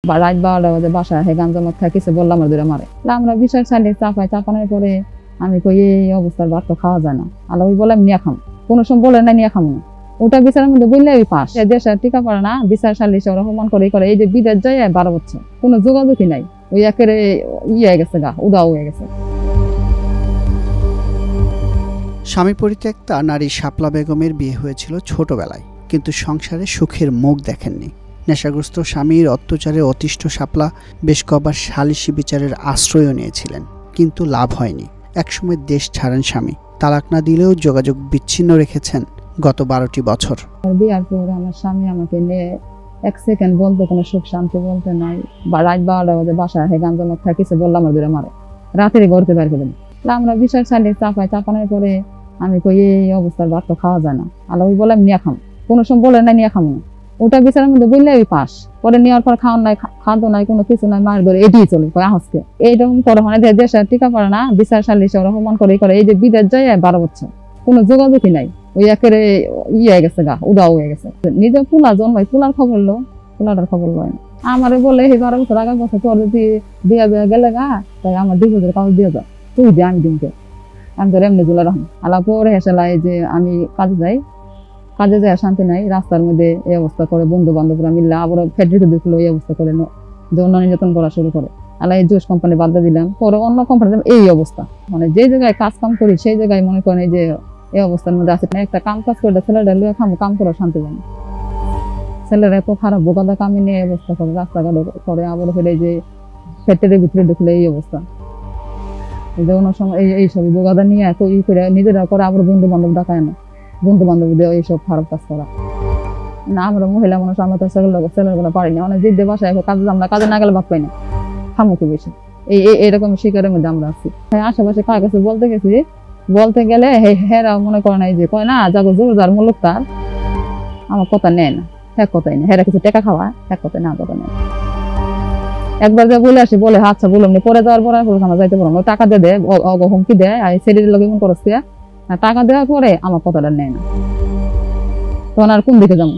বা রাত 12টা বাজে বাসায় হে গাঞ্জা মদ খাই কিছু বললাম আর ধরে মারে। আমরা বিচার চালিয়ে চাপানোর পরে আমি কই এই অবস্থার ভাত তো খাওয়া যায় না। আল্লাহ ওই বলে আমি নিয়ে খাম, কোনো সময় বলে না নিয়ে খামো না। ওটা বিচারের মধ্যে বললে ওই পাস দেশে টিকা পড়ে না, বিচার সালিশে ওরা অপমান করে এই যে বিদেশ যায় 12 বছর কোনো যোগাযোগই নাই। ওই একেবারে হয়ে গেছে গা উদাও হয়ে গেছে। স্বামী পরিত্যক্তা নারী শাপলা বেগমের বিয়ে হয়েছিল ছোটবেলায়, কিন্তু সংসারে সুখের মুখ দেখেননি। নেশাগ্রস্ত স্বামীর অত্যাচারে অতিষ্ঠ শাপলা বেশ কবার সালিশি বিচারের আশ্রয়ও নিয়েছিলেন, কিন্তু লাভ হয়নি। একসময় দেশ ছাড়েন স্বামী। তালাক না দিলেও যোগাযোগ বিচ্ছিন্ন রেখেছেন গত 12টি বছর। বিয়ার পরে আমার স্বামী আমাকে নিয়ে 1 সেকেন্ড বলতে কোনো সুখ শান্তি বলতে নাই। বা রাত 12টা বাজে বাসায় হে গাঞ্জা মদ খাই কিছু বললাম আর ধরে মারে, রাতের ঘরতে বের করে দেন। আমরা বিচার চালিয়ে চাপানোর পরে আমি কই এই অবস্থার ভাত তো খাওয়া যায় না। আল্লাহ ওই বলে আমি নিয়ে খাম, কোনো সময় বলে না নিয়ে খামো না। ওটা বিচারের মধ্যে বললে ওই পাস পরে নেওয়ার পর খাওয়ান নাই, খাদ্য নাই, কোনো কিছু নাই, মায়ের ধরে এটিই চলে কয় আহসকে এইরকম করে মানে দেশে টিকা পড়ে না, বিচার সালিশে ওরা অপমান করে এই যে বিদেশ যায় 12 বছর কোনো যোগাযোগই নাই। ওই একেবারে হয়ে গেছে গা উদাও হয়ে গেছে। নিজে পোলা জন্মাই পোলার খবর লো, পোলাটার খবর লয় না। আমারে বলে এই 12 বছর আগে বছর তোর যদি বিয়ে গেলে গা তাই আমার 2,000 কাগজ দিয়ে যাও, তুই দিয়ে আমি দিনকে আমি তোর এমনি জুলা রাখুন। আল্লাহ পরে হেসেলাই যে আমি কাজে যাই, কাজে যায় শান্তি নাই, রাস্তার মধ্যে এই অবস্থা করে, বন্ধু বান্ধবরা মিললে আবার ফ্যাক্টরিতে দেখলো এই অবস্থা করে যৌন নির্যাতন করা শুরু করে। আল্লাহ এই জোশ কোম্পানি বাদ দিলাম, পরে অন্য কোম্পানি এই অবস্থা। মানে যে জায়গায় কাজ কাম করি সেই জায়গায় মনে করেন এই যে এই অবস্থার মধ্যে আছে। একটা কাম কাজ করে ছেলেটা লুয়ে খামো, কাম করার শান্তি পাই না। ছেলেরা এত খারাপ বোকাদা কামে নিয়ে অবস্থা করে, রাস্তাঘাট করে, আবার ফেলে যে ফ্যাক্টরির ভিতরে ঢুকলে এই অবস্থা। যৌন সময় এই সব বোকাদা নিয়ে ই করে নিজেরা করে, আবার বন্ধু বান্ধব ডাকায় না, বন্ধু বান্ধব দিয়ে এইসব খারাপ কাজ করা না। আমরা মহিলা মানুষ, আমরা তো ছেলেগুলো পারি না, অনেক জিদ্দে বাসায় কাজে আমরা কাজে না গেলে ভাত পাই না, খামো কি বেশি এরকম শিকারের মধ্যে আমরা আছি। আশেপাশে কার কাছে বলতে গেছি, বলতে গেলে হেরা মনে করে নাই যে কয় না যাগো জোর যার মূলক তার, আমার কথা নেয় না, এক কথাই নেই। হেরা কিছু টাকা খাওয়া, এক কথাই না কথা নেই। একবার যা বলে আসি বলে আচ্ছা বললাম না, পরে যাওয়ার পরে আমরা যাইতে পারবো না, টাকা দিয়ে দেয়, হুমকি দেয়, আর ছেলের লোক এমন করছে, টাকা দেওয়ার পরে আমার কথাটা নেয় না, তখন আর কোন দিকে যাবো।